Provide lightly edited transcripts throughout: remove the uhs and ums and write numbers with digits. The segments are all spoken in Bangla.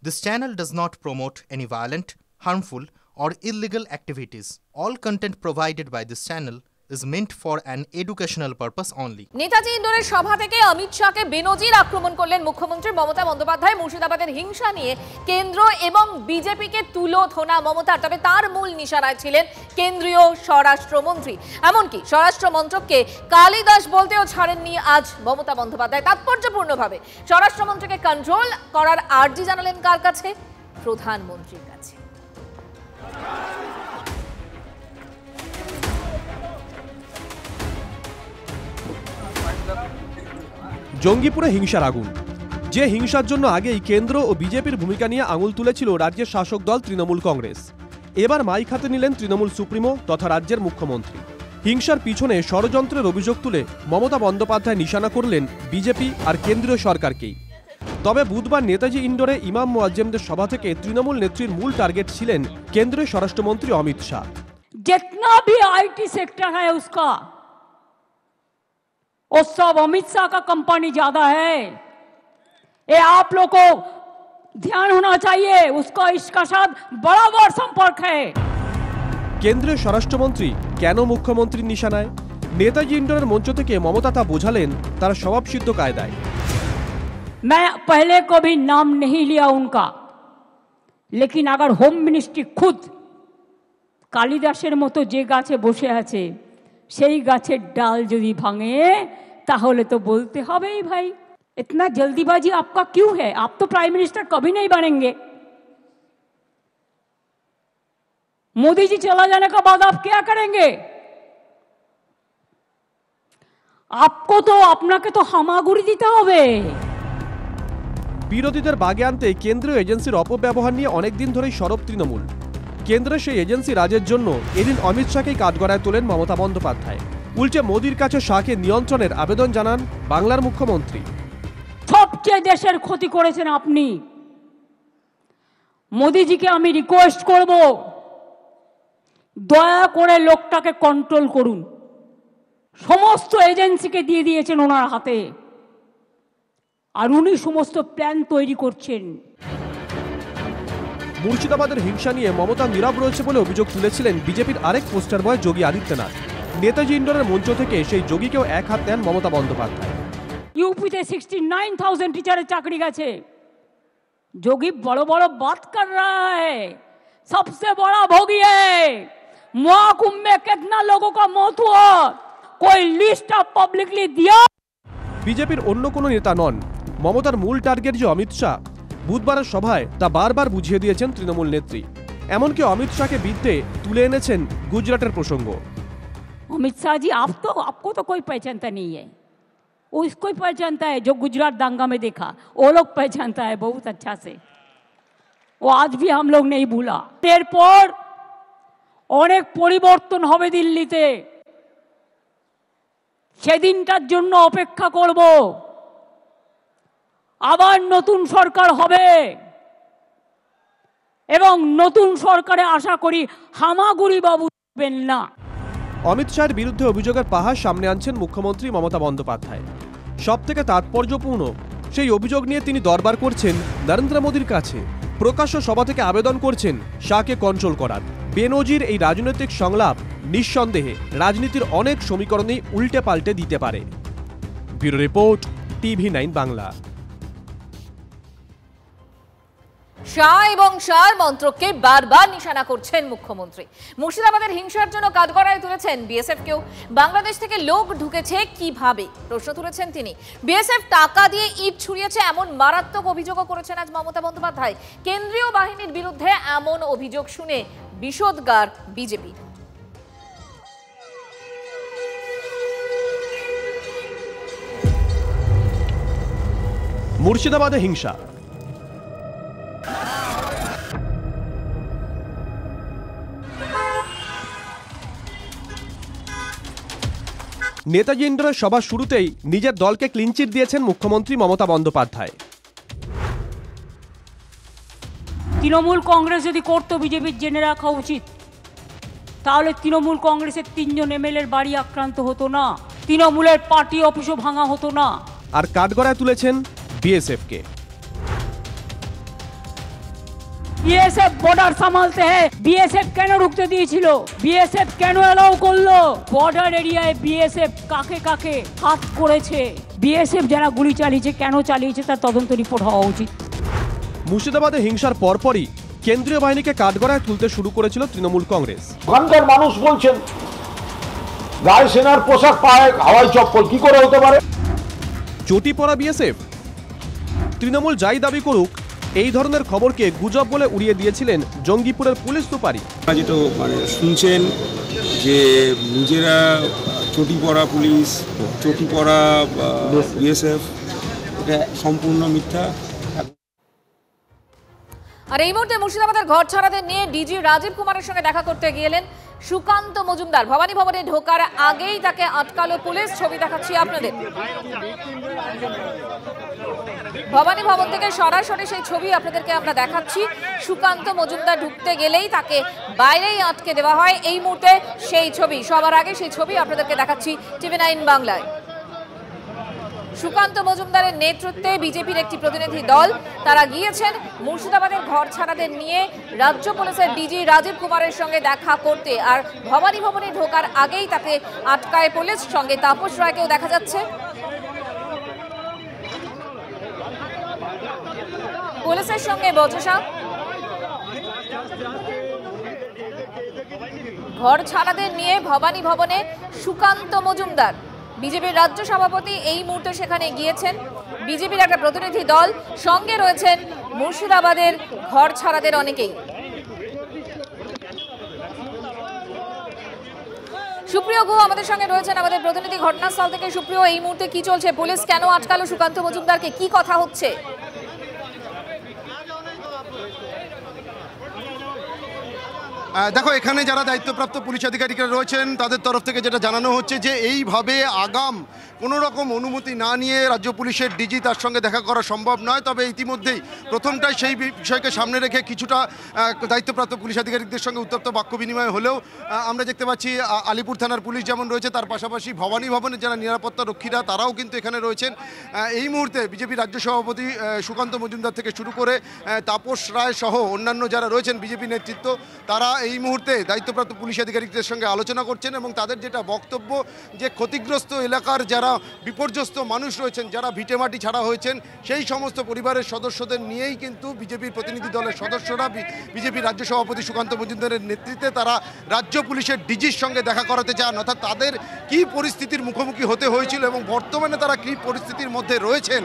This channel does not promote any violent, harmful, or illegal activities. All content provided by this channel is meant for an educational purpose only. Netaji ইন্ডোরের সভা থেকে অমিত শাহকে বেনজির আক্রমণ করলেন মুখ্যমন্ত্রী মমতা বন্দ্যোপাধ্যায়। মুর্শিদাবাদের হিংসা নিয়ে কেন্দ্র এবং বিজেপিকে তুলোধনা মমতার, তবে তার মূল নিশানায় ছিলেন কেন্দ্রীয় স্বরাষ্ট্রমন্ত্রী। এমনকি স্বরাষ্ট্রমন্ত্রককে কালিদাস বলতেও ছাড়েননি আজ মমতা বন্দ্যোপাধ্যায়। তাৎপর্যপূর্ণভাবে স্বরাষ্ট্রমন্ত্রীকে কন্ট্রোল করার আর্জি জানালেন কার কাছে? প্রধানমন্ত্রীর কাছে। জঙ্গিপুরে হিংসার আগুন, যে হিংসার জন্য আগেই কেন্দ্র ও বিজেপির ভূমিকা নিয়ে আঙুল তুলেছিল রাজ্যের শাসক দল তৃণমূল কংগ্রেস। এবার মাইক হাতে নিলেন তৃণমূল সুপ্রিমো তথা রাজ্যের মুখ্যমন্ত্রী। হিংসার পিছনে ষড়যন্ত্রের অভিযোগ তুলে মমতা বন্দ্যোপাধ্যায় নিশানা করলেন বিজেপি আর কেন্দ্রীয় সরকারকেই। তবে বুধবার নেতাজি ইন্ডোরে ইমাম মুয়াজ্জেমদের সভা থেকে তৃণমূল নেত্রীর মূল টার্গেট ছিলেন কেন্দ্রীয় স্বরাষ্ট্রমন্ত্রী অমিত শাহ। जितना भी आईटी सेक्टर है उसका, वो सब अमित शाह का कंपनी ज्यादा है। ये आप लोग को ध्यान होना चाहिए, उसका इसका साथ बराबर संपर्क है। কেন্দ্রীয় স্বরাষ্ট্রমন্ত্রী কেন মুখ্যমন্ত্রীর নিশানায়? নেতাজি ইন্ডোরের মঞ্চ থেকে মমতা তা বোঝালেন তার স্বভাবসিদ্ধ কায়দায়। मैं पहले कभी नाम नहीं लिया उनका, लेकिन अगर होम मिनिस्ट्री खुद কালিদাসের মতো যে গাছে বসে আছে সেই গাছের ডাল যদি ভাঙে তাহলে তো বলতে হবেই ভাই, इतना जल्दीबाजी आपका क्यों है? आप तो प्राइम मिनिस्टर कभी नहीं बनेंगे। मोदी जी चला जाने के बाद आप क्या करेंगे? आपको तो আপনাকে তো হামাগুড়ি দিতে হবে। বিরোধীদের বাগে আনতে কেন্দ্রীয় এজেন্সির অপব্যবহার নিয়ে অনেকদিন ধরেই সরব তৃণমূল। কেন্দ্রের সেই এজেন্সি রাজের জন্য এদিন অমিত শাহকেই কাঠগড়ায় তোলেন মমতা বন্দ্যোপাধ্যায়। উল্টে মোদির কাছে শাহকে নিয়ন্ত্রণের আবেদন জানান বাংলার মুখ্যমন্ত্রী। সবচেয়ে দেশের ক্ষতি করেছেন আপনি। মোদিজিকে আমি রিকোয়েস্ট করব, দয়া করে লোকটাকে কন্ট্রোল করুন। সমস্ত এজেন্সিকে দিয়ে দিয়েছেন ওনার হাতে, আর উনি সমস্ত প্ল্যান তৈরি করছেন। মুর্শিদাবাদের হিংসা নিয়ে মমতা নীরব রয়েছে বলে অভিযোগ তুলেছিলেন বিজেপির আরেক পোস্টার বয় যোগী আদিত্যনাথ। নেতাজি ইন্ডোরের মঞ্চ থেকে সেই যোগীকেও এক হাত দেন মমতা বন্দ্যোপাধ্যায়। यूपीতে 69,000 टीचर चाकरी গেছে। जोगी बड़ो बड़ो बात कर रहा है, सबसे बड़ा भोगी है। महाकुंभ में कितना लोगों का मौत हुआ, कोई लिस्ट ऑफ पब्लिकली दिया? বিজেপির অন্য কোনো নেতা নন, মমতার মূল টার্গেট যে অমিত শাহ। বুধবারের সভায় তা বারবার বুঝিয়ে দিয়েছেন তৃণমূল নেত্রী। এমনকি অমিত শাহকে বিরুদ্ধে তুলে এনেছেন গুজরাটের প্রসঙ্গ। अमित शाह जी, आपको तो कोई पहचानता नहीं है, वो इसको ही पहचानता है जो गुजरात दांगा में देखा, वो लोग पहचानता है बहुत अच्छा से। वो आज भी हम लोग नहीं भूला। এরপর অনেক পরিবর্তন হবে দিল্লিতে, সেদিনটার জন্য অপেক্ষা করব। আবার নতুন সরকার হবে এবং নতুন সরকারে আশা করি হামাগুড়ি বাবু থাকবেন না। অমিত শাহের বিরুদ্ধে অভিযোগের পাহাড় সামনে আনছেন মুখ্যমন্ত্রী মমতা বন্দ্যোপাধ্যায়। সব থেকে তাৎপর্যপূর্ণ সেই অভিযোগ নিয়ে তিনি দরবার করছেন নরেন্দ্র মোদীর কাছে। প্রকাশ্য সভা থেকে আবেদন করছেন শাহকে কন্ট্রোল করার। বেনজির এই রাজনৈতিক সংলাপ নিঃসন্দেহে রাজনীতির অনেক সমীকরণেই উল্টে পাল্টে দিতে পারে। Bureau report, TV9 Bangla. Shah এবং শাহর মন্ত্রককে বারবার নিশানা করছেন মুখ্যমন্ত্রী। মুর্শিদাবাদের হিংসার জন্য কাঠগড়ায় তুলেছেন বিএসএফকেও। বাংলাদেশ থেকে লোক ঢুকেছে কিভাবে প্রশ্ন তুলেছেন তিনি। বিএসএফ টাকা দিয়ে ইট ছুড়িয়েছে এমন মারাত্মক অভিযোগও করেছেন আজ মমতা বন্দ্যোপাধ্যায়। কেন্দ্রীয় বাহিনীর বিরুদ্ধে এমন অভিযোগ শুনে বিষোদগার বিজেপি। মুর্শিদাবাদে হিংসা, নেতাজি ইন্ডোরের সভা শুরুতেই নিজের দলকে ক্লিনচিট দিয়েছেন মুখ্যমন্ত্রী মমতা বন্দ্যোপাধ্যায়। তৃণমূল কংগ্রেস যদি করতো বিজেপির জেনে রাখা উচিত, তাহলে তৃণমূল কংগ্রেসের 3 জন এমএলএর বাড়ি আক্রান্ত হতো না, তৃণমূলের পার্টি অফিসও ভাঙা হতো না। আর কাঠগড়ায় তুলেছেন বিএসএফকে। বিএসএফ বর্ডার সামালতে হ্যাঁ, বিএসএফ কেন ঢুকতে দিয়েছিল, বিএসএফ কেন এলাও করলো, বর্ডার এরিয়ায় বিএসএফ কাকে কাকে হাত করেছে, বিএসএফ যারা গুলি চালিয়েছে কেন চালিয়েছে তার তদন্ত রিপোর্ট হওয়া উচিত। মুর্শিদাবাদে হিংসার পরপরই কেন্দ্রীয় বাহিনীকে কাঠগড়ায় তুলতে শুরু করেছিল তৃণমূল কংগ্রেস। ওখানকার মানুষ বলছেন গায়ে সেনার পোশাক, পায়ে হাওয়াই চপ্পল, কি করে হতে পারে? চটি পরা বিএসএফ? তৃণমূল যাই দাবি করুক, এই ধরনের খবরকে গুজব বলে উড়িয়ে দিয়েছিলেন জঙ্গিপুরের পুলিশ সুপারি। যেটা শুনছেন যে নিজেরা চটি পরা পুলিশ, চটি পরা বিএসএফ, এটা সম্পূর্ণ মিথ্যা। আর এই মুহূর্তে মুর্শিদাবাদের ঘর ছাড়াদের নিয়ে ডিজি রাজীব কুমারের সঙ্গে দেখা করতে গিয়েলেন সুকান্ত মজুমদার। ভবানী ভবনে ঢোকার আগেই তাকে আটকালো পুলিশ। ছবি দেখাচ্ছি আপনাদের। ভবানী ভবন থেকে সরাসরি সেই ছবি আপনাদেরকে আমরা দেখাচ্ছি। সুকান্ত মজুমদার ঢুকতে গেলেই তাকে বাইরেই আটকে দেওয়া হয়। এই মুহূর্তে সেই ছবি, সবার আগে সেই ছবি আপনাদেরকে দেখাচ্ছি TV9 বাংলায়। সুকান্ত মজুমদারের নেতৃত্বে বিজেপির একটি প্রতিনিধি দল তারা গিয়েছেন মুর্শিদাবাদের ঘর ছাড়াদের নিয়ে রাজ্য পুলিশের ডিজি রাজীব কুমারের সঙ্গে দেখা করতে। আর ভবানী ভবনে ঢোকার আগেই তাকে আটকায় পুলিশ। সঙ্গে তাপস রায়কেও দেখা যাচ্ছে। পুলিশের সঙ্গে বচসা। ঘর ছাড়াদের নিয়ে ভবানী ভবনে সুকান্ত মজুমদার, বিজেপির রাজ্য সভাপতি, এই মুহূর্তে সেখানে গিয়েছেন। বিজেপির একটা প্রতিনিধি দল, সঙ্গে রয়েছেন মুর্শিদাবাদের ঘর ছাড়াদের অনেকেই। সুপ্রিয় গুহ আমাদের সঙ্গে রয়েছেন, আমাদের প্রতিনিধি ঘটনাস্থল থেকে। সুপ্রিয়, এই মুহূর্তে কি চলছে? পুলিশ কেন আটকালো সুকান্ত মজুমদারকে? কি কথা হচ্ছে? দেখো, এখানে যারা দায়িত্বপ্রাপ্ত পুলিশ আধিকারিকরা রয়েছেন তাদের তরফ থেকে যেটা জানানো হচ্ছে যে এইভাবে আগাম কোনো রকম অনুমতি না নিয়ে রাজ্য পুলিশের ডিজি তার সঙ্গে দেখা করা সম্ভব নয়। তবে ইতিমধ্যেই প্রথমটাই সেই বিষয়কে সামনে রেখে কিছুটা দায়িত্বপ্রাপ্ত পুলিশ আধিকারিকদের সঙ্গে উত্তপ্ত বাক্য বিনিময় হলেও আমরা দেখতে পাচ্ছি আলিপুর থানার পুলিশ যেমন রয়েছে, তার পাশাপাশি ভবানী ভবনের যারা নিরাপত্তা রক্ষীরা তারাও কিন্তু এখানে রয়েছেন। এই মুহূর্তে বিজেপি রাজ্য সভাপতি সুকান্ত মজুমদার থেকে শুরু করে তাপস রায় সহ অন্যান্য যারা রয়েছেন বিজেপি নেতৃত্ব, তারা এই মুহূর্তে দায়িত্বপ্রাপ্ত পুলিশ আধিকারিকদের সঙ্গে আলোচনা করছেন এবং তাদের যেটা বক্তব্য যে ক্ষতিগ্রস্ত এলাকার যারা বিপর্যস্ত মানুষ রয়েছেন, যারা ভিটেমাটি ছাড়া হয়েছেন, সেই সমস্ত পরিবারের সদস্যদের নিয়েই কিন্তু বিজেপির প্রতিনিধি দলের সদস্যরা বিজেপির রাজ্য সভাপতি সুকান্ত মজুমদারের নেতৃত্বে তারা রাজ্য পুলিশের ডিজির সঙ্গে দেখা করাতে চান। অর্থাৎ তাদের কি পরিস্থিতির মুখোমুখি হতে হয়েছিল এবং বর্তমানে তারা কি পরিস্থিতির মধ্যে রয়েছেন,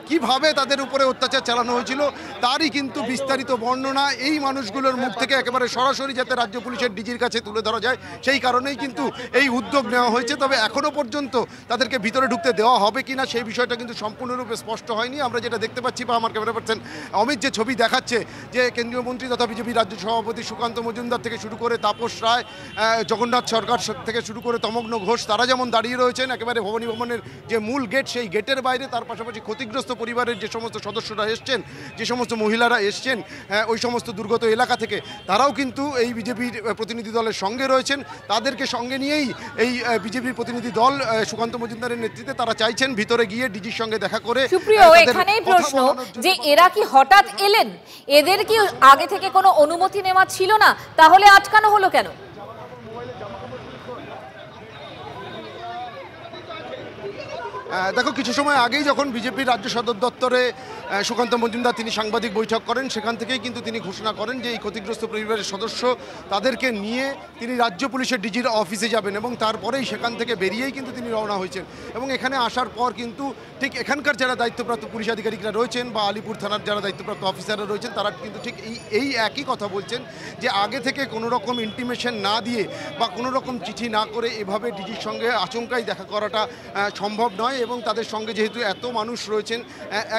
কিভাবে তাদের উপরে অত্যাচার চালানো হয়েছিল, তারই কিন্তু বিস্তারিত বর্ণনা এই মানুষগুলোর মুখ থেকে একেবারে সরাসরি যাতে রাজ্য পুলিশের ডিজির কাছে তুলে ধরা যায়, সেই কারণেই কিন্তু এই উদ্যোগ নেওয়া হয়েছে। তবে এখনো পর্যন্ত তাদেরকে ভিতরে ঢুকতে দেওয়া হবে কিনা সেই বিষয়টা কিন্তু সম্পূর্ণরূপে স্পষ্ট হয়নি। আমরা যেটা দেখতে পাচ্ছি বা আমার ক্যামেরা পার্সন অমিত যে ছবি দেখাচ্ছে, যে কেন্দ্রীয় মন্ত্রী তথা বিজেপি রাজ্য সভাপতি সুকান্ত মজুমদার থেকে শুরু করে তাপস রায়, জগন্নাথ সরকার থেকে শুরু করে তমগ্ন ঘোষ, তারা যেমন দাঁড়িয়ে রয়েছেন একেবারে ভবানী ভবনের যে মূল গেট সেই গেটের বাইরে, তার পাশাপাশি ক্ষতিগ্রস্ত পরিবারের যে সমস্ত সদস্যরা এসছেন, যে সমস্ত মহিলারা এসছেন ওই সমস্ত দুর্গত এলাকা থেকে, তারাও কিন্তু এই বিজেপির প্রতিনিধি দলের সঙ্গে রয়েছেন। তাদেরকে সঙ্গে নিয়েই এই বিজেপির প্রতিনিধি দল সুকান্ত মজুমদারের নেতৃত্বে তারা চাইছেন ভিতরে গিয়ে ডিজির সঙ্গে দেখা করে। সুপ্রিয়, এখানেই প্রশ্ন যে এরা কি হঠাৎ এলেন? এদের কি আগে থেকে কোনো অনুমতি নেওয়া ছিল না? তাহলে আটকানো হলো কেন? দেখো, কিছু সময় আগেই যখন বিজেপির রাজ্য সদর দপ্তরে সুকান্ত মজুমদার তিনি সাংবাদিক বৈঠক করেন, সেখান থেকেই কিন্তু তিনি ঘোষণা করেন যে এই ক্ষতিগ্রস্ত পরিবারের সদস্য তাদেরকে নিয়ে তিনি রাজ্য পুলিশের ডিজির অফিসে যাবেন এবং তারপরেই সেখান থেকে বেরিয়েই কিন্তু তিনি রওনা হয়েছেন। এবং এখানে আসার পর কিন্তু ঠিক এখানকার যারা দায়িত্বপ্রাপ্ত পুলিশ আধিকারিকরা রয়েছেন বা আলিপুর থানার যারা দায়িত্বপ্রাপ্ত অফিসাররা রয়েছেন, তারা কিন্তু ঠিক এই একই কথা বলছেন যে আগে থেকে কোনো রকম ইন্টিমেশন না দিয়ে বা কোনো রকম চিঠি না করে এভাবে ডিজির সঙ্গে আচমকাই দেখা করাটা সম্ভব নয়। এবং তাদের সঙ্গে যেহেতু এত মানুষ রয়েছেন,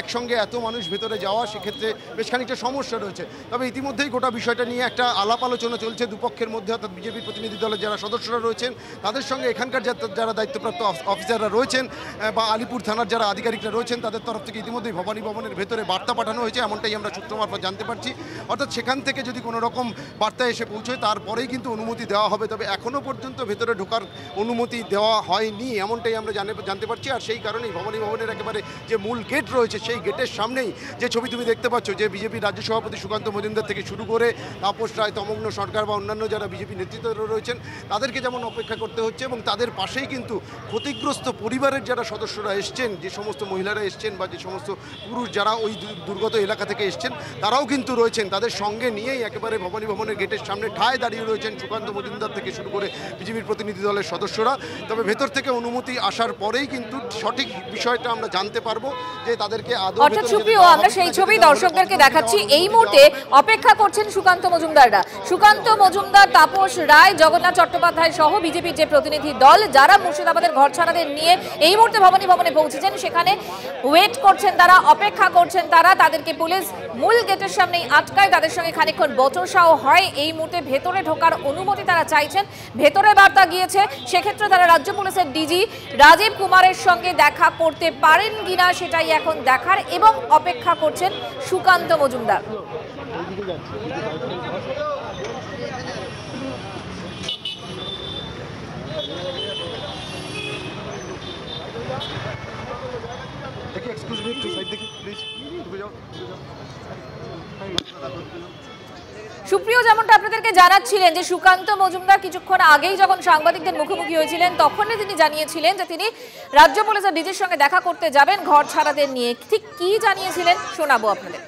একসঙ্গে এত মানুষ ভেতরে যাওয়া, সেক্ষেত্রে বেশ খানিকটা সমস্যা রয়েছে। তবে ইতিমধ্যেই গোটা বিষয়টা নিয়ে একটা আলাপ আলোচনা চলছে দুপক্ষের মধ্যে, অর্থাৎ বিজেপির প্রতিনিধি দলের যারা সদস্যরা রয়েছেন তাদের সঙ্গে এখানকার যারা দায়িত্বপ্রাপ্ত অফিসাররা রয়েছেন বা আলিপুর থানার যারা আধিকারিকরা রয়েছেন, তাদের তরফ থেকে ইতিমধ্যেই ভবানী ভবনের ভেতরে বার্তা পাঠানো হয়েছে, এমনটাই আমরা সূত্র মারফত জানতে পারছি। অর্থাৎ সেখান থেকে যদি কোনো রকম বার্তা এসে পৌঁছয় তারপরেই কিন্তু অনুমতি দেওয়া হবে। তবে এখনও পর্যন্ত ভেতরে ঢোকার অনুমতি দেওয়া হয়নি, এমনটাই আমরা জানতে পারছি। আর সেই কারণেই ভবানী ভবনের একেবারে যে মূল গেট রয়েছে সেই গেটের সামনেই যে ছবি তুমি দেখতে পাচ্ছ, যে বিজেপির রাজ্য সভাপতি সুকান্ত মজুমদার থেকে শুরু করে তাপস রায়, তমগ্ন সরকার বা অন্যান্য যারা বিজেপি নেতৃত্বে রয়েছেন তাদেরকে যেমন অপেক্ষা করতে হচ্ছে, এবং তাদের পাশেই কিন্তু ক্ষতিগ্রস্ত পরিবারের যারা সদস্যরা এসছেন, যে সমস্ত মহিলারা এসছেন বা যে সমস্ত পুরুষ যারা ওই দুর্গত এলাকা থেকে এসছেন তারাও কিন্তু রয়েছেন। তাদের সঙ্গে নিয়েই একেবারে ভবানী ভবনের গেটের সামনে ঠায় দাঁড়িয়ে রয়েছেন সুকান্ত মজুমদার থেকে শুরু করে বিজেপির প্রতিনিধি দলের সদস্যরা। তবে ভেতর থেকে অনুমতি আসার পরেই কিন্তু সঠিক বিষয়টা আমরা জানতে পারবো যে তাদেরকে আদৌ। অর্থাৎ সুপ্রিয়, আমরা সেই ছবি দর্শকদেরকে দেখাচ্ছি। এই মুহূর্তে অপেক্ষা করছেন সুকান্ত মজুমদাররা। সুকান্ত মজুমদার, তাপস রায়, জগন্নাথ চট্টোপাধ্যায় সহ বিজেপির যে প্রতিনিধি দল যারা মুর্শিদাবাদের ঘরছাড়াদের নিয়ে এই মুহূর্তে ভবানী ভবনে পৌঁছেছেন, সেখানে ওয়েট করছেন তারা, অপেক্ষা করছেন তারা। তাদেরকে পুলিশ মূল গেটের সামনেই আটকায়, তাদের সঙ্গে খানিকক্ষণ বচসাও হয়। এই মুহূর্তে ভেতরে ঢোকার অনুমতি তারা চাইছেন, ভেতরে বার্তা গিয়েছে, সেক্ষেত্রে তারা রাজ্য পুলিশের ডিজি রাজীব কুমারের সঙ্গে দেখা করতে পারেন কিনা সেটাই এখন দেখার, এবং অপেক্ষা করছেন সুকান্ত মজুমদার। সুপ্রিয়, যেমনটা আপনাদেরকে জানাচ্ছিলেন যে সুকান্ত মজুমদার কিছুক্ষণ আগেই যখন সাংবাদিকদের মুখোমুখি হয়েছিলেন তখনই তিনি জানিয়েছিলেন যে তিনি রাজ্য পুলিশের ডিজির সঙ্গে দেখা করতে যাবেন ঘর ছাড়াদের নিয়ে। ঠিক কি জানিয়েছিলেন শোনাবো আপনাদের।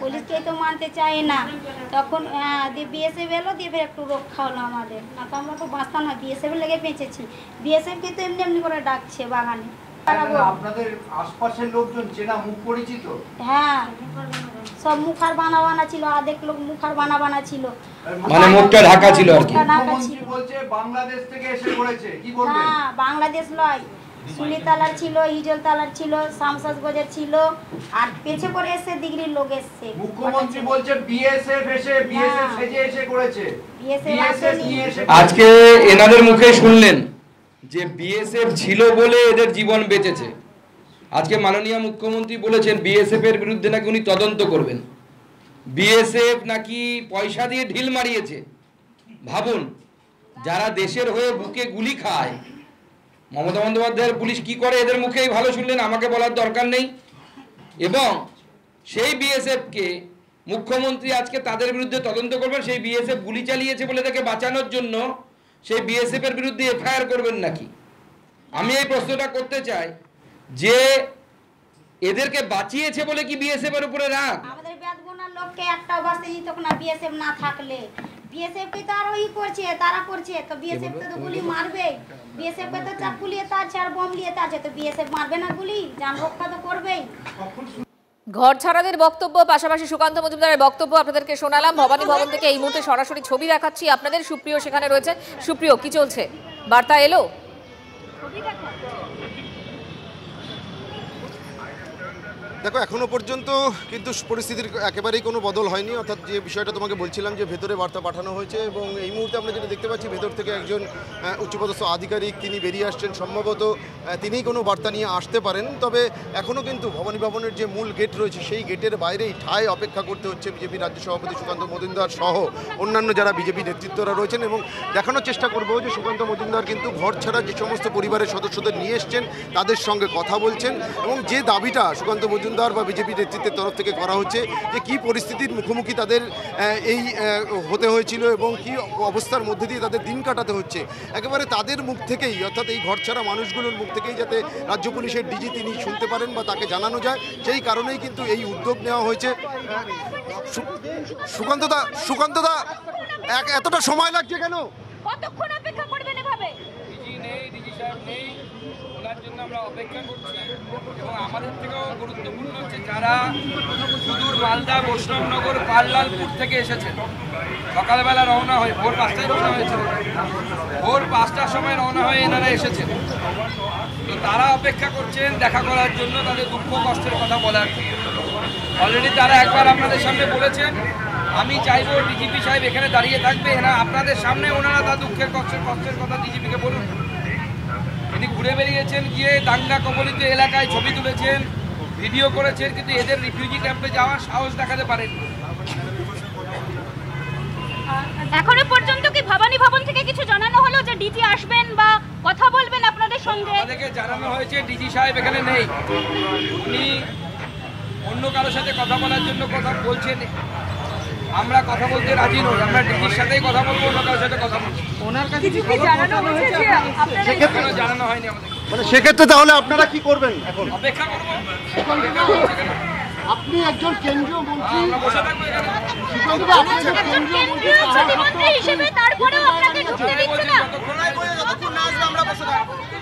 পুলিশকে তো মানতে চায় না, তখন বিএসএফ এলো, দিয়ে একটু রক্ষা হলো আমাদের। না তো আমরা তো বাঁচতাম না, বিএসএফ লেগে বেঁচেছি। বিএসএফ কে তো এমনি এমনি করে ডাকছে বাগানে। আপনাদের আশপাশের লোকজন চেনা মুখ পরিচিত? হ্যাঁ, সব মুখার বানা ছিল, অর্ধেক লোক মুখার বানা ছিল, মানে মুখটা ঢাকা ছিল আর কি। বলছে বাংলাদেশ থেকে এসে পড়েছে, কি বলবেন? হ্যাঁ, বাংলাদেশ নয়, সুলিতালার ছিল, হিজলতালার ছিল, শামসাজগঞ্জের ছিল, আর পেছে করে এসে দিগরির লোক এসছে। মুখ্যমন্ত্রী বলছে বিএসএফ এসে বিএসএফ সেজে এসে করেছে। আজকে এনাদের মুখে শুনলেন যে বিএসএফ ছিল বলে এদের জীবন বেঁচেছে। আজকে মাননীয় মুখ্যমন্ত্রী বলেছেন বিএসএফ এর বিরুদ্ধে নাকি উনি তদন্ত করবেন। বিএসএফ নাকি পয়সা দিয়ে ঢিল মারিয়েছে। ভাবুন, যারা দেশের হয়ে বুকে গুলি খায়, মমতা বন্দ্যোপাধ্যায়ের পুলিশ কি করে এদের মুখেই ভালো শুনলেন, আমাকে বলার দরকার নেই। এবং সেই বিএসএফকে মুখ্যমন্ত্রী আজকে তাদের বিরুদ্ধে তদন্ত করবেন। সেই বিএসএফ গুলি চালিয়েছে বলে তাকে বাঁচানোর জন্য সেই বিএসএফ এর বিরুদ্ধে এফআইআর করবেন নাকি? আমি এই প্রশ্নটা করতে চাই যে এদেরকে বাঁচিয়েছে বলে কি বিএসএফ এর উপরে রাগ? আমাদের বেদগুনার লোককে একটাও বাঁচতে দিত না বিএসএফ না থাকলে। বিএসএফ কে তো আর ওই করছে, তারা করছে, তো বিএসএফ তো গুলি মারবে। বিএসএফ কে তো চাকু নিয়ে আছে আর বম নিয়ে আছে, তো বিএসএফ মারবে না গুলি? জান রক্ষা তো করবেই। ঘর ছাড়াদের বক্তব্য, পাশাপাশি সুকান্ত মজুমদারের বক্তব্য আপনাদেরকে শোনালাম। ভবানী ভবন থেকে এই মুহূর্তে সরাসরি ছবি দেখাচ্ছি আপনাদের। সুপ্রিয় সেখানে রয়েছে। সুপ্রিয়, কি চলছে? বার্তা এলো? দেখো, এখনো পর্যন্ত কিন্তু পরিস্থিতির একেবারেই কোনো বদল হয়নি। অর্থাৎ যে বিষয়টা তোমাকে বলছিলাম যে ভেতরে বার্তা পাঠানো হয়েছে, এবং এই মুহূর্তে আমরা যেটা দেখতে পাচ্ছি ভেতর থেকে একজন উচ্চপদস্থ আধিকারিক তিনি বেরিয়ে আসছেন। সম্ভবত তিনিই কোনো বার্তা নিয়ে আসতে পারেন। তবে এখনও কিন্তু ভবানী ভবনের যে মূল গেট রয়েছে সেই গেটের বাইরেই ঠায় অপেক্ষা করতে হচ্ছে বিজেপি রাজ্য সভাপতি সুকান্ত মজুমদার সহ অন্যান্য যারা বিজেপি নেতৃত্বরা রয়েছেন, এবং দেখানোর চেষ্টা করবো যে সুকান্ত মজুমদার কিন্তু ঘর ছাড়া যে সমস্ত পরিবারের সদস্যদের নিয়ে এসছেন তাদের সঙ্গে কথা বলছেন, এবং যে দাবিটা সুকান্ত মজুমদার বা বিজেপি নেতৃত্বের তরফ থেকে করা হচ্ছে যে কি পরিস্থিতির মুখোমুখি তাদের এই হতে হয়েছিল এবং কি অবস্থার মধ্যে দিয়ে তাদের দিন কাটাতে হচ্ছে, একেবারে তাদের মুখ থেকেই, অর্থাৎ এই ঘর ছাড়া মানুষগুলোর মুখ থেকেই যাতে রাজ্য পুলিশের ডিজি তিনি শুনতে পারেন বা তাকে জানানো যায়, সেই কারণেই কিন্তু এই উদ্যোগ নেওয়া হয়েছে। সুকান্তদা, এতটা সময় লাগছে কেন? কতক্ষণ অপেক্ষা করবেন এভাবে? ডিজি নেই, ডিজি সাহেব নেই, ওনার জন্য আমরা অপেক্ষা করছি। এবং আমাদের থেকেও গুরুত্বপূর্ণ হচ্ছে যারা সুদূর মালদা, বৈষ্ণবনগর, পাল্লালপুর থেকে এসেছেন, সকালবেলা রওনা হয়ে ভোর 5টায় রওনা হয়েছিল, ভোর 5টার সময় রওনা হয়ে এনারা এসেছেন। তো তারা অপেক্ষা করছেন দেখা করার জন্য, তাদের দুঃখ কষ্টের কথা বলার। অলরেডি তারা একবার আপনাদের সামনে বলেছেন, আমি চাইবো ডিজিপি সাহেব এখানে দাঁড়িয়ে থাকবে, না আপনাদের সামনে ওনারা তার দুঃখের কষ্টের কথা ডিজিপিকে বলুন। তিনি ঘুরে বেরিয়েছেন, গিয়ে দাঙ্গা কবলিত এলাকায় ছবি তুলেছেন, ভিডিও করেছেন, কিন্তু এদের রিফিউজি ক্যাম্পে যাওয়ার সাহস দেখাতে পারেন। এখনো পর্যন্ত কি ভবানী ভবন থেকে কিছু জানানো হলো যে ডিজি আসবেন বা কথা বলবেন আপনাদের সঙ্গে। আমাদেরকে জানানো হয়েছে ডিজি সাহেব এখানে নেই, উনি অন্য কারোর সাথে কথা বলার জন্য কথা বলছেন। আমরা কথা বলতে রাজি নই, আমরা ডিজির সাথেই কথা বলবো, অন্য কারোর সাথে কথা বলবো। ওনার কাছে জানানো হয়নি আমাদের। মানে সেক্ষেত্রে তাহলে আপনারা কি করবেন এখন? অপেক্ষা করবো। আপনি একজন কেন্দ্রীয় মন্ত্রী,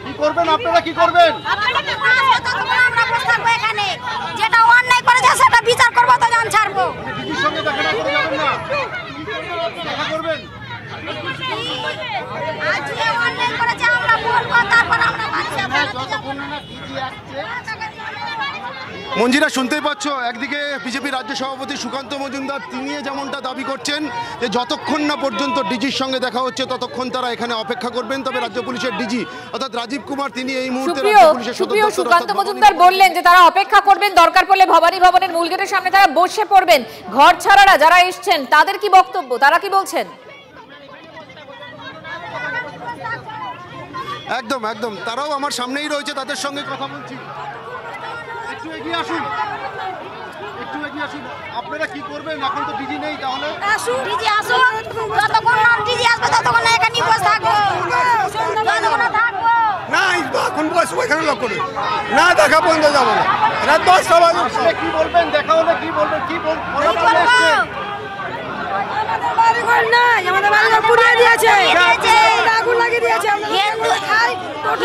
কি করবেন আপনারা, কি করবেন? এখানে যেটা অন্যায় করেছে সেটা বিচার করবো, তো জান ছাড়বো। দিদির সঙ্গে দেখা করে যাবেন না? দেখা করবেন? আজকে অন্যায় করেছে আমরা বলবো, তারপর আমরা বাড়ি যাবো। মঞ্জিরা, শুনতেই পাচ্ছ, একদিকে বিজেপি রাজ্য সভাপতি সুকান্ত মজুমদার তিনি যেমনটা দাবি করছেন যে যতক্ষণ না পর্যন্ত ডিজির সঙ্গে দেখা হচ্ছে ততক্ষণ তারা এখানে অপেক্ষা করবেন। তবে রাজ্য পুলিশের ডিজি অর্থাৎ রাজীব কুমার তিনি এই মুহূর্তে রাজ্য পুলিশের সদর সুকান্ত মজুমদার বললেন যে তারা অপেক্ষা করবেন, দরকার পড়লে ভবানী ভবনের মূল গেটের সামনে তারা বসে পড়বেন। ঘর ছাড়ারা যারা এসছেন তাদের কি বক্তব্য, তারা কি বলছেন? একদম একদম, তারাও আমার সামনেই রয়েছে, তাদের সঙ্গে কথা বলছি। একটু এগিয়ে আসুন, একটু এগিয়ে আসুন। আপনারা কি করবেন? এখন তো ডিজি নেই, তাহলে ডিজি আসুন, যতক্ষণ না ডিজি আসবে ততক্ষণ এখানেই বসে থাকবো, যতক্ষণ থাকবো না। এখন বসবো এখানে, লক করুন না, দেখা পর্যন্ত যাবো না। রাত 10টা বাজে। কি বলবেন? দেখা হলে কি বলবেন? কি বলবো? বাড়িঘর নাই, আমাদের বাড়িঘর পুড়িয়ে দিয়েছে, আগুন লাগিয়ে দিয়েছে।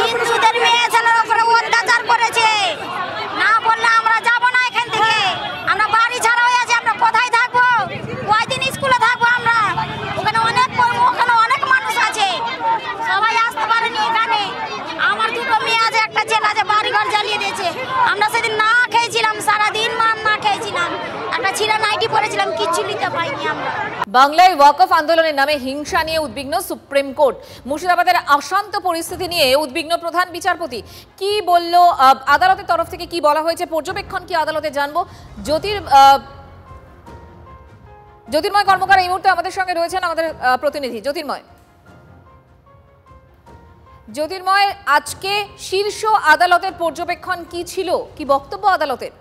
হিন্দুদের মেয়ে ছেলের উপরে অত্যাচার করেছে, না বললে আমরা যাব না এখান থেকে। আমরা বাড়ি ছাড়া হয়ে আছি, আমরা কোথায় থাকবো? ওই দিন স্কুলে থাকবো আমরা, ওখানে অনেক মানুষ আছে, সবাই আসতে পারেনি এখানে। আমার দুটো মেয়ে আছে, একটা ছেলে আছে, বাড়িঘর জ্বালিয়ে দিয়েছে। আমরা সেদিন না খেয়েছিলাম, সারাদিন না খেয়েছিলাম, একটা ছিঁড়া নাইটি পরেছিলাম, কিচ্ছু নিতে পাইনি আমরা। বাংলায় ওয়াকফ আন্দোলনের নামে হিংসা নিয়ে উদ্বিগ্ন সুপ্রিম কোর্ট। মুর্শিদাবাদের অশান্ত পরিস্থিতি নিয়ে উদ্বিগ্ন প্রধান বিচারপতি। কি বলল আদালতের তরফ থেকে, কি বলা হয়েছে, পর্যবেক্ষণ কি আদালতে জানবো। জ্যোতির্ময় কর্মকার এই মুহূর্তে আমাদের সঙ্গে রয়েছেন, আমাদের প্রতিনিধি জ্যোতির্ময়, আজকে শীর্ষ আদালতের পর্যবেক্ষণ কি ছিল, কি বক্তব্য আদালতের?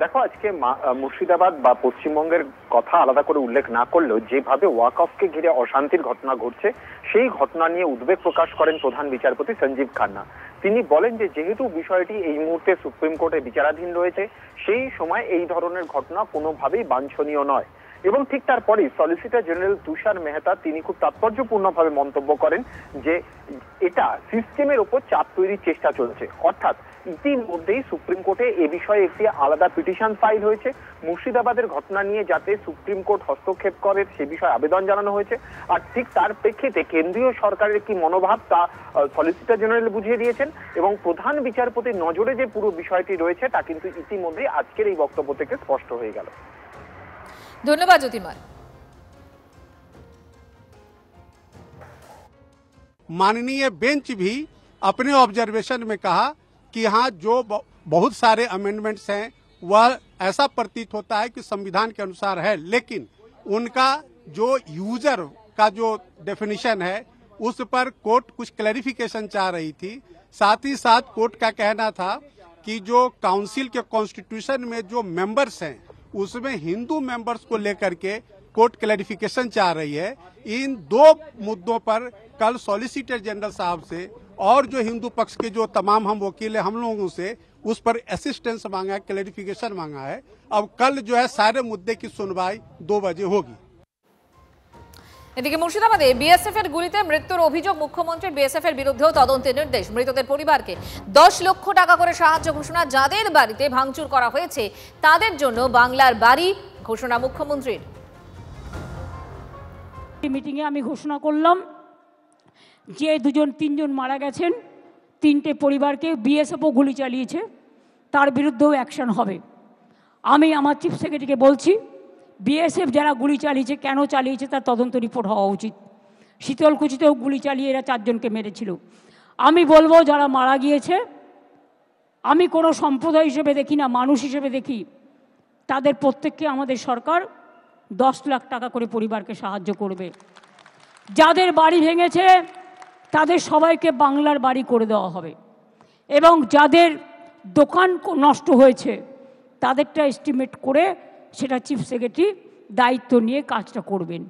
দেখো, আজকে মুর্শিদাবাদ বা পশ্চিমবঙ্গের কথা আলাদা করে উল্লেখ না করলেও যেভাবে ওয়াকফকে ঘিরে অশান্তির ঘটনা ঘটছে সেই ঘটনা নিয়ে উদ্বেগ প্রকাশ করেন প্রধান বিচারপতি সঞ্জীব খান্না। তিনি বলেন যে যেহেতু বিষয়টি এই মুহূর্তে সুপ্রিম কোর্টে বিচারাধীন রয়েছে, সেই সময় এই ধরনের ঘটনা কোনোভাবেই বাঞ্ছনীয় নয়। এবং ঠিক তারপরেই সলিসিটর জেনারেল তুষার মেহতা তিনি খুব তাৎপর্যপূর্ণভাবে মন্তব্য করেন যে এটা সিস্টেমের ওপর চাপ তৈরির চেষ্টা চলছে। অর্থাৎ ইতিমধ্যেই সুপ্রিম কোর্টে এ বিষয়ে একটি আলাদা পিটিশন ফাইল হয়েছে। মুর্শিদাবাদের ঘটনা নিয়ে যাতে সুপ্রিম কোর্ট হস্তক্ষেপ করে সে বিষয়ে আবেদন জানানো হয়েছে। আর ঠিক তার প্রেক্ষিতে কেন্দ্রীয় সরকারের কি মনোভাব তা সলিসিটর জেনারেল বুঝিয়ে দিয়েছেন এবং প্রধান বিচারপতির নজরে যে পুরো বিষয়টি রয়েছে তা কিন্তু ইতিমধ্যেই আজকের এই বক্তব্য থেকে স্পষ্ট হয়ে গেল। ধন্যবাদ জ্যোতির্ময়। माननीय बेंच भी अपने ऑब्जर्वेशन में कहा कि हाँ, जो बहुत सारे अमेंडमेंट्स हैं वह ऐसा प्रतीत होता है कि संविधान के अनुसार है, लेकिन उनका जो यूजर का जो डेफिनेशन है उस पर कोर्ट कुछ क्लैरिफिकेशन चाह रही थी। साथ ही साथ कोर्ट का कहना था कि जो काउंसिल के कॉन्स्टिट्यूशन में जो मेंबर्स हैं उसमें हिंदू मेंबर्स को लेकर के कोर्ट क्लैरिफिकेशन चाह रही है। इन दो मुद्दों पर कल सॉलिसिटर जनरल साहब से और जो हिंदू पक्ष के जो तमाम हम वकील हैं हम लोगों से उस पर असिस्टेंस मांगा है, क्लैरिफिकेशन मांगा है। अब कल जो है सारे मुद्दे की सुनवाई 2 बजे होगी। এদিকে মুর্শিদাবাদে বিএসএফ এর গুলিতে মৃত্যুর অভিযোগ, মুখ্যমন্ত্রীর বিএসএফ এর বিরুদ্ধেও তদন্তের নির্দেশ। মৃতদের পরিবারকে 10 লক্ষ টাকা করে সাহায্য ঘোষণা। যাদের বাড়িতে ভাঙচুর করা হয়েছে তাদের জন্য বাংলার বাড়ি ঘোষণা মুখ্যমন্ত্রীর। মিটিংয়ে আমি ঘোষণা করলাম যে 2-3 মারা গেছেন, 3টে পরিবারকে বিএসএফও গুলি চালিয়েছে, তার বিরুদ্ধেও অ্যাকশন হবে। আমি আমার চিফ সেক্রেটারিকে বলছি বিএসএফ যারা গুলি চালিয়েছে, কেন চালিয়েছে তার তদন্ত রিপোর্ট হওয়া উচিত। শীতলকুচিতেও গুলি চালিয়ে এরা 4 জনকে মেরেছিল। আমি বলবো যারা মারা গিয়েছে, আমি কোনো সম্প্রদায় হিসেবে দেখি না, মানুষ হিসেবে দেখি, তাদের প্রত্যেককে আমাদের সরকার 10 লাখ টাকা করে পরিবারকে সাহায্য করবে। যাদের বাড়ি ভেঙেছে তাদের সবাইকে বাংলার বাড়ি করে দেওয়া হবে এবং যাদের দোকান নষ্ট হয়েছে তাদেরটা এস্টিমেট করে সেটা চিফ সেক্রেটারি দায়িত্ব নিয়ে কাজটা করবেন।